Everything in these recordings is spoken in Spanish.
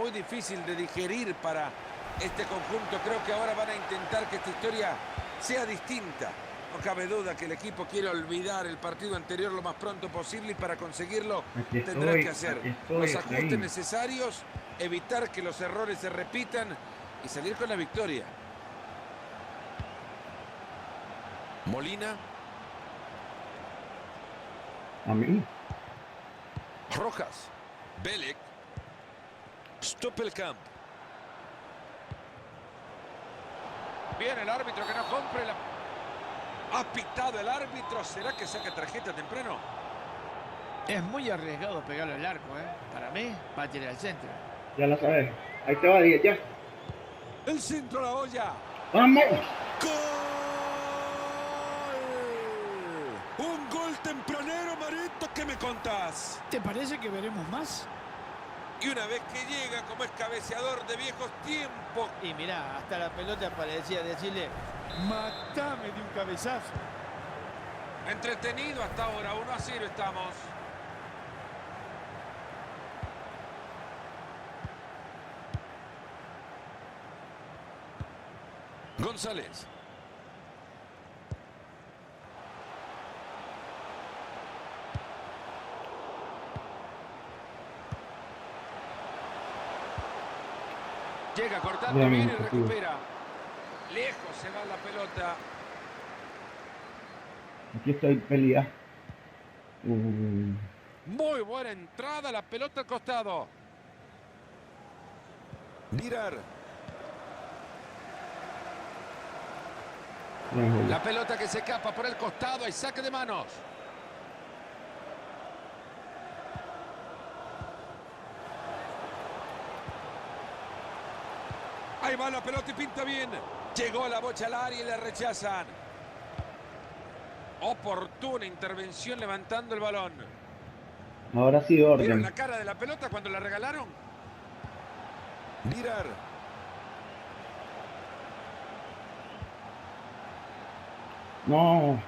muy difícil de digerir para este conjunto. Creo que ahora van a intentar que esta historia sea distinta. No cabe duda que el equipo quiere olvidar el partido anterior lo más pronto posible y para conseguirlo tendrá que hacer aquí los estoy, ajustes Efraín. necesarios, evitar que los errores se repitan y salir con la victoria. Molina. A mí. Rojas. Belek. Stoppelkamp. Bien, el árbitro que no compre la... Ha pitado el árbitro. ¿Será que saca tarjeta temprano? Es muy arriesgado pegarlo al arco, ¿eh? Para mí, va a tirar al centro. Ya lo sabes. Ahí te va, 10 ya. El centro a la olla. ¡Vamos! ¡Gol! Un gol tempranero, Marito. ¿Qué me contás? ¿Te parece que veremos más? Y una vez que llega como es cabeceador de viejos tiempos. Y mirá, hasta la pelota parecía decirle, matame de un cabezazo. Entretenido hasta ahora. 1-0 estamos. González. Llega cortando bien y recupera. Lejos se va la pelota. Aquí estoy, pelea. Muy buena entrada, la pelota al costado. Mirar. La pelota que se escapa por el costado y saque de manos. Ahí va la pelota y pinta bien. Llegó la bocha al área y le rechazan. Oportuna intervención levantando el balón. Ahora sí, ¿Vieron orden. la cara de la pelota cuando la regalaron? Mirar. No.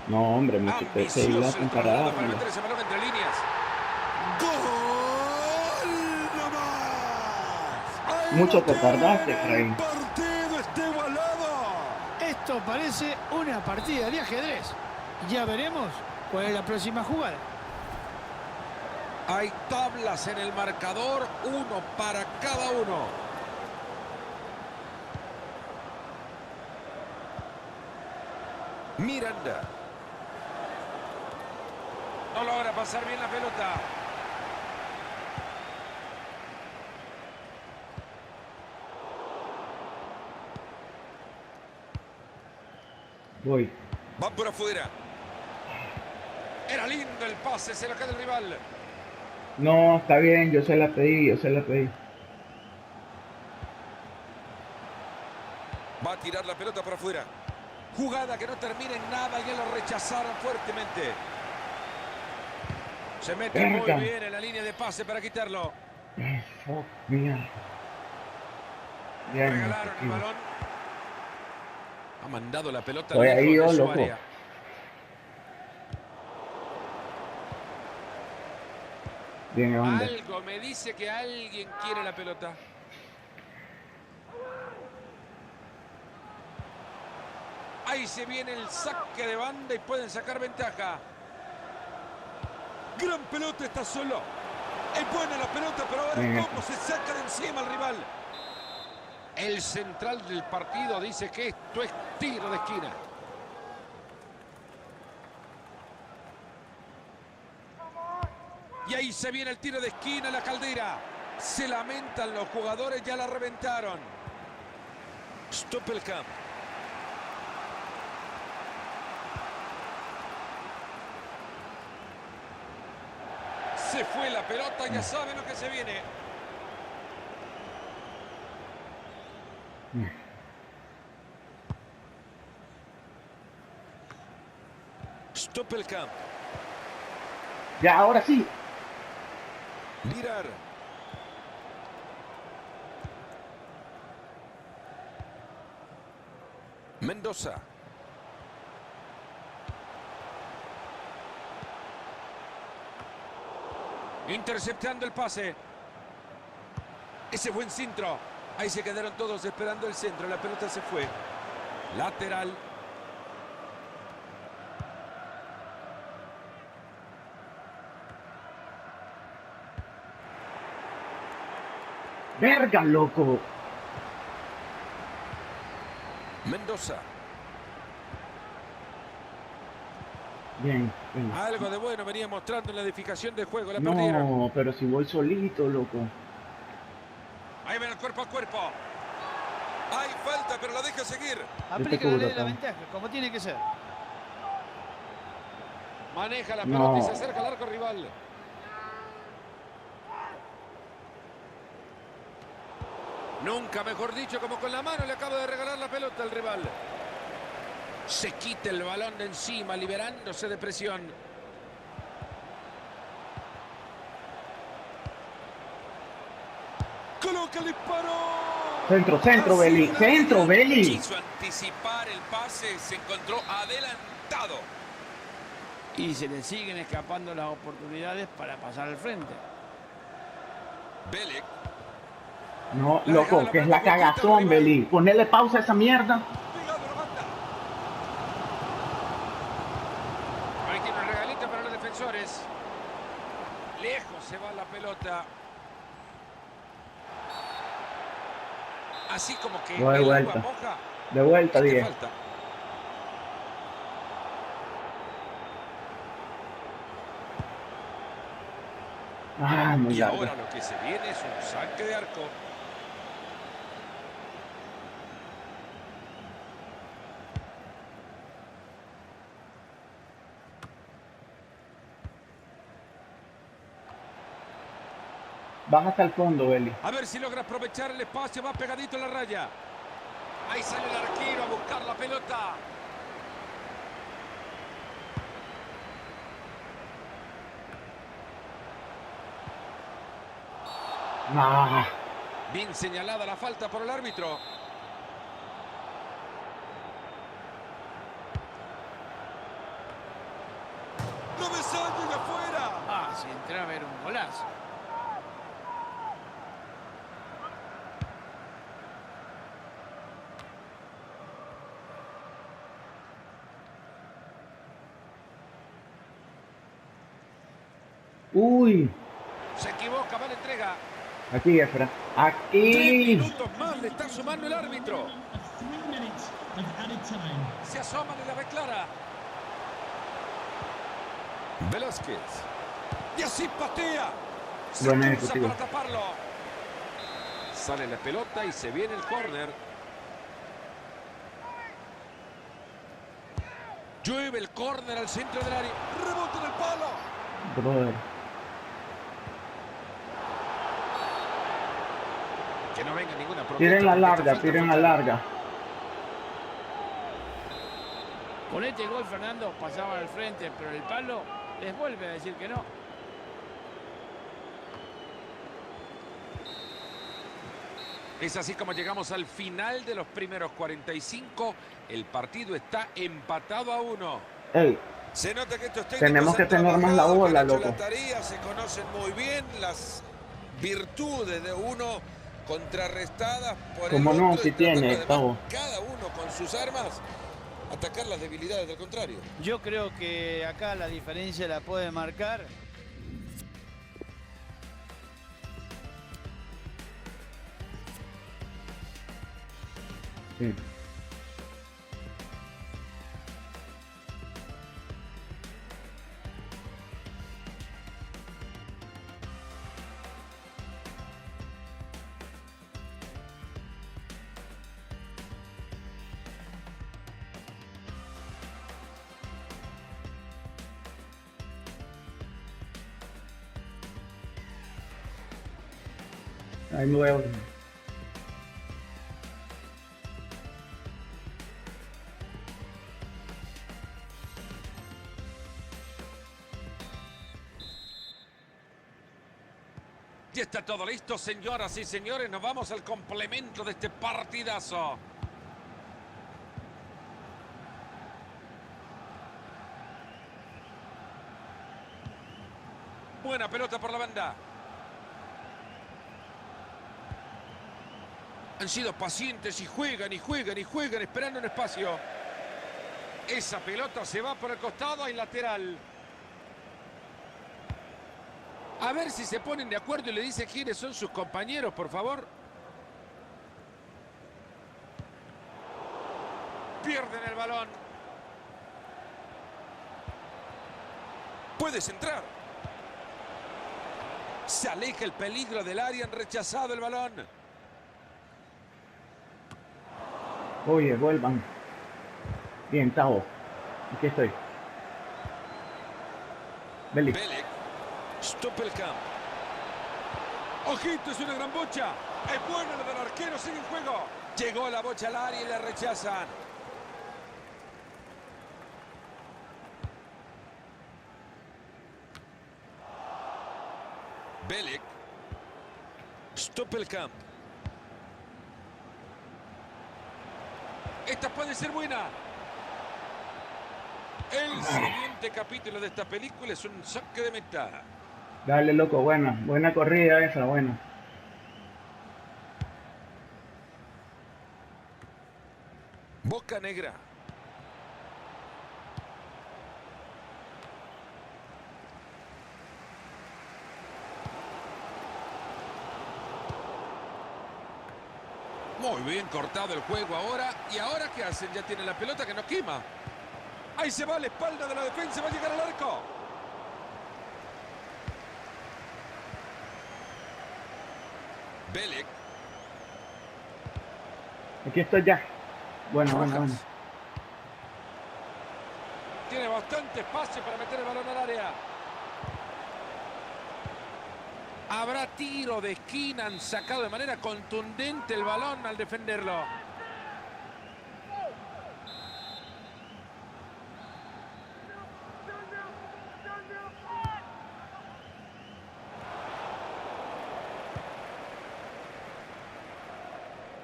No, hombre, me quité seguir la Ambicioso el temporada. traslado para meter ese balón entre líneas. ¡Gol! ¡No más! Mucho te tardaste, Efraín. El partido está igualado. Esto parece una partida de ajedrez. Ya veremos cuál es la próxima jugada. Hay tablas en el marcador, uno para cada uno. Miranda. No logra pasar bien la pelota. Voy. Va por afuera. Era lindo el pase, se lo queda el rival. No, está bien, yo se la pedí, yo se la pedí. Va a tirar la pelota por afuera. Jugada que no termina en nada, ya lo rechazaron fuertemente. Se mete muy bien en la línea de pase para quitarlo. Eso, mía. Bien, Regalaron el balón. Ha mandado la pelota estoy ahí lejos yo, de su loco. área. Bien, Evanda. Algo me dice que alguien quiere la pelota. Ahí se viene el saque de banda y pueden sacar ventaja. Gran pelota, está solo. Es buena la pelota, pero ahora Bien. cómo se saca de encima al rival. El central del partido dice que esto es tiro de esquina. Y ahí se viene el tiro de esquina, la Caldera. Se lamentan los jugadores, ya la reventaron. Stoppelkamp. Se fue la pelota, ya saben lo que se viene. Stoppelkamp. Ya, ahora sí. Mirar. Mendoza. Interceptando el pase. Ese buen centro. Ahí se quedaron todos esperando el centro. La pelota se fue. Lateral. Verga, loco. Mendoza. Bien, bien. Algo de bueno venía mostrando en la edificación del juego. La perdieron. No, pero si voy solito, loco. Ahí ven el cuerpo a cuerpo. Hay falta, pero la deja seguir. Aplica la cubro ley de la acá. ventaja, como tiene que ser. Maneja la No. pelota y se acerca al arco rival. Nunca mejor dicho, como con la mano le acaba de regalar la pelota al rival. Se quita el balón de encima, liberándose de presión. Coloca el disparo. Centro, centro, Beli. Centro, Beli. Quiso anticipar el pase, se encontró adelantado. Y se le siguen escapando las oportunidades para pasar al frente. Belek. No, loco, que es la cagazón, Beli. Ponele pausa a esa mierda. Pegado a la banda. Ahí tiene un regalito para los defensores. Lejos se va la pelota. Así como que No, de el agua vuelta. moja. De vuelta, ¿Qué te 10. falta? Ah, muy Y ahora largo. lo que se viene es un saque de arco. Baja hasta el fondo, Beli. A ver si logra aprovechar el espacio, va pegadito a la raya. Ahí sale el arquero a buscar la pelota. Ah, Bien señalada la falta por el árbitro. ¡Cabezazo y afuera! Ah, si entraba era un golazo. uy. Se equivoca, va la entrega. Aquí, Efra. 3 Aquí. minutos más le está sumando el árbitro. Se asoman y la ve clara. Velázquez. Y así patea. Se Buena cruza ejecutiva. para taparlo. Sale la pelota y se viene el córner. Llueve el córner al centro del área. Rebota en el palo. Brother. Que no venga ninguna protesta. Tiren la porque esta larga, falta tiren fue la clara. larga. Con este gol, Fernando, pasaban al frente, pero el palo les vuelve a decir que no. Es así como llegamos al final de los primeros 45. El partido está empatado a 1. Ey, Se nota que estos técnicos tenemos que han tener más la trabajado, que bola, han hecho loco. la tarea, se conocen muy bien las virtudes de uno contrarrestadas por Como el no, otro si y tratando tiene, además, Gustavo. cada uno con sus armas atacar las debilidades del contrario. Yo creo que acá la diferencia la puede marcar. Sí. Ahí me veo. Ya está todo listo, señoras y señores. Nos vamos al complemento de este partidazo. Buena pelota por la banda. Han sido pacientes y juegan y juegan y juegan esperando un espacio. Esa pelota se va por el costado, hay lateral. A ver si se ponen de acuerdo y le dice quiénes son sus compañeros, por favor. Pierden el balón. Puedes entrar. Se aleja el peligro del área, han rechazado el balón. Oye, vuelvan. Bien, Tavo. Aquí estoy. Belly. Belek. Stoppelkamp. Ojito, es una gran bocha. Es buena la del arquero, sigue en juego. Llegó la bocha al área y la rechazan. Belek. Stoppelkamp. Esta puede ser buena. El siguiente capítulo de esta película es un saque de meta. Dale, loco, buena. Buena corrida esa, buena. Boca Negra. Muy bien cortado el juego ahora. ¿Y ahora qué hacen? Ya tienen la pelota que no quema. Ahí se va a la espalda de la defensa. Va a llegar al arco. Belek. Aquí estoy ya. Bueno, Rojas. bueno, bueno. Tiene bastante espacio para meter el balón al área. Habrá tiro de esquina. Han sacado de manera contundente el balón al defenderlo.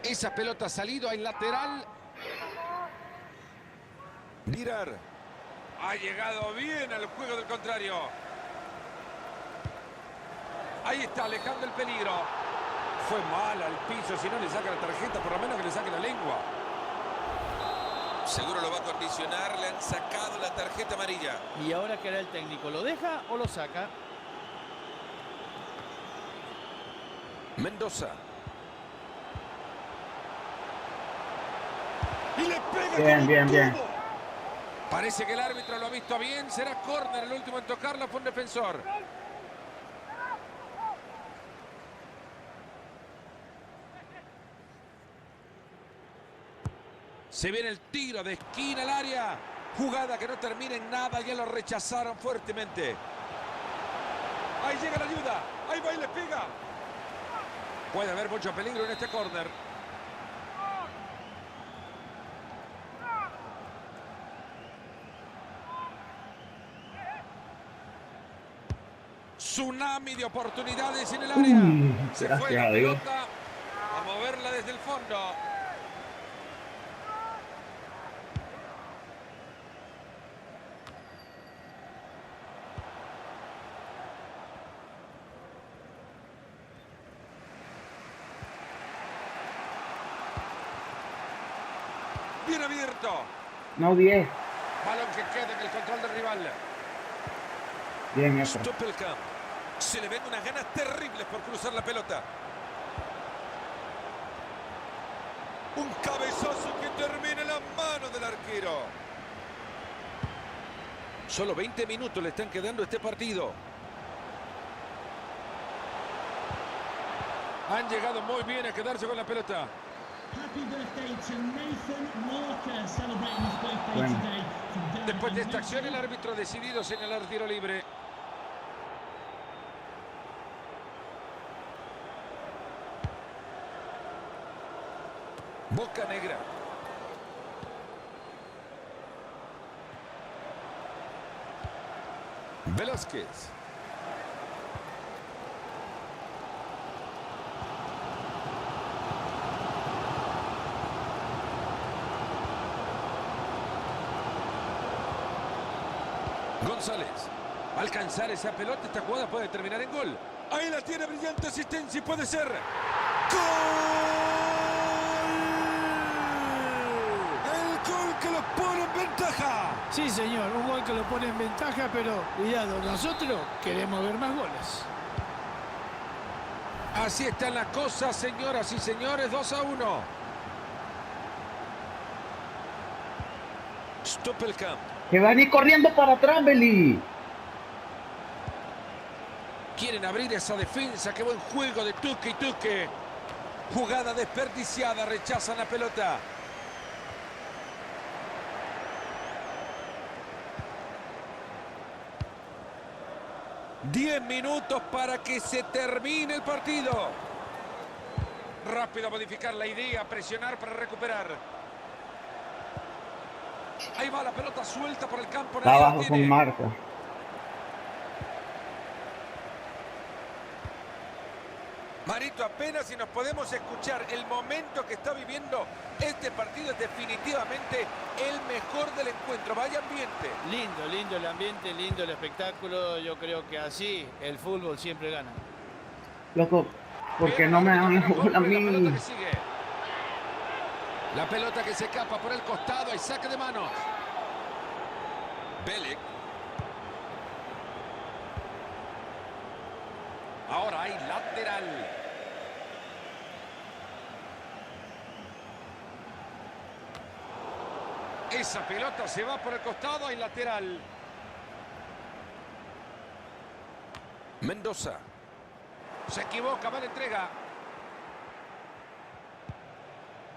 Esa pelota ha salido al lateral. Mirar. Ha llegado bien al juego del contrario. Ahí está, alejando el peligro. Fue mal al piso. Si no le saca la tarjeta, por lo menos que le saque la lengua. Seguro lo va a condicionar. Le han sacado la tarjeta amarilla. ¿Y ahora qué hará el técnico? ¿Lo deja o lo saca? Mendoza. Y le pega. Bien, bien, bien. Parece que el árbitro lo ha visto bien. Será córner. El último en tocarlo fue un defensor. Se viene el tiro de esquina al área. Jugada que no termina en nada. Ya lo rechazaron fuertemente. Ahí llega la ayuda. Ahí va y le pega. Puede haber mucho peligro en este córner. Tsunami de oportunidades en el área. Se fue gracias la a Dios. pelota. A moverla desde el fondo. Bien abierto. No, 10. Balón que queda en el control del rival. Bien, eso. Stoppelkamp. Se le ven unas ganas terribles por cruzar la pelota. Un cabezazo que termina en la mano del arquero. Solo 20 minutos le están quedando a este partido. Han llegado muy bien a quedarse con la pelota. Bueno. Después de esta acción, el árbitro ha decidido señalar tiro libre. Boca Negra. Velázquez. González. Va a alcanzar esa pelota, esta jugada puede terminar en gol. Ahí la tiene, brillante asistencia y puede ser. ¡Gol! El gol que los pone en ventaja. Sí, señor, un gol que lo pone en ventaja, pero cuidado, nosotros queremos ver más goles. Así están las cosas, señoras y señores, 2-1. Stoppelkamp. Que van a ir corriendo para atrás, Beli. Quieren abrir esa defensa, qué buen juego de Tuque y Tuque. Jugada desperdiciada, rechazan la pelota. ...10 minutos para que se termine el partido. Rápido a modificar la idea, presionar para recuperar. Ahí va la pelota suelta por el campo. Está abajo con Marco. Marito, apenas si nos podemos escuchar. El momento que está viviendo este partido es definitivamente el mejor del encuentro. Vaya ambiente. Lindo, lindo el ambiente, lindo el espectáculo. Yo creo que así el fútbol siempre gana. Loco, ¿por qué no me dan el gol a mí? La pelota que se escapa por el costado. Hay saque de manos. Belek. Ahora hay lateral. Esa pelota se va por el costado. Hay lateral. Mendoza. Se equivoca, va la entrega.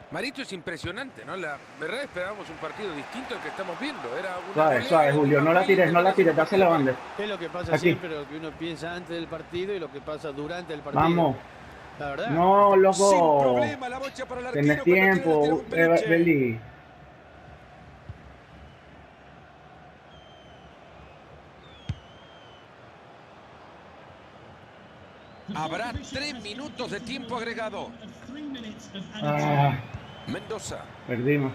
Marito, es impresionante, ¿no? La verdad esperábamos un partido distinto al que estamos viendo. Era una Suave, suave, Julio. No la tires, dásela a Bande. Es lo que pasa Aquí. siempre, lo que uno piensa antes del partido y lo que pasa durante el partido. Vamos. La verdad. No, Sin loco. problema, la bocha para el arquero. Tienes cuando tiene que tiempo, tirar un peluche. Beli. Habrá 3 minutos de tiempo agregado. Ah, Mendoza. perdimos.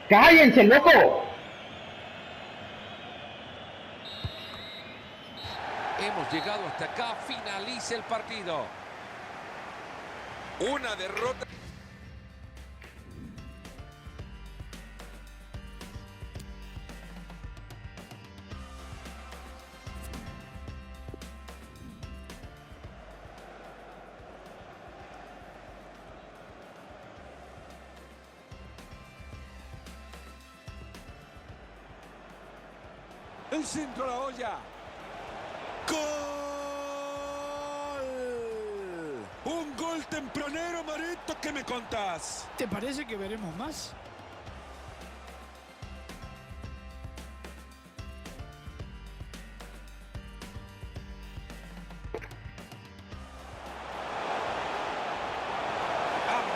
¡Cállense, loco! Hemos llegado hasta acá. Finaliza el partido. Una derrota. El centro a la olla. ¡Gol! Un gol tempranero, Marito. ¿Qué me contás? ¿Te parece que veremos más?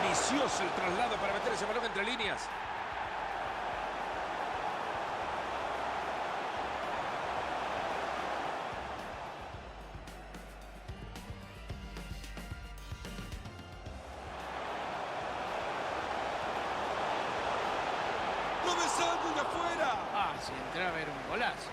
Ambicioso el traslado para meter ese balón entre líneas. ¡No me salgo de afuera! Ah, si entra a ver un golazo.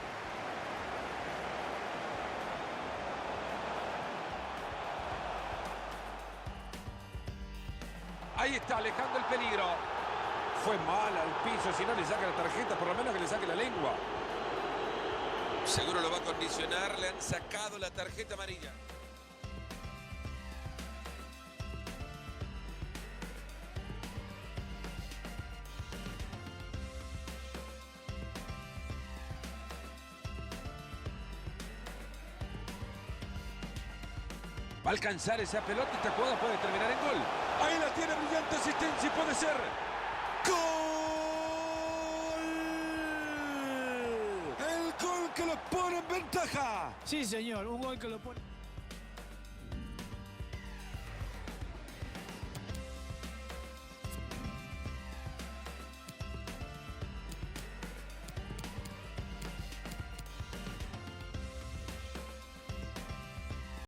Ahí está, alejando el peligro. Fue mal al piso. Si no le saca la tarjeta, por lo menos que le saque la lengua. Seguro lo va a condicionar. Le han sacado la tarjeta amarilla. Va a alcanzar esa pelota. Esta jugada puede terminar en gol. Ahí la tiene, brillante asistencia y puede ser. ¡Gol! El gol que los pone en ventaja. Sí, señor, un gol que lo pone...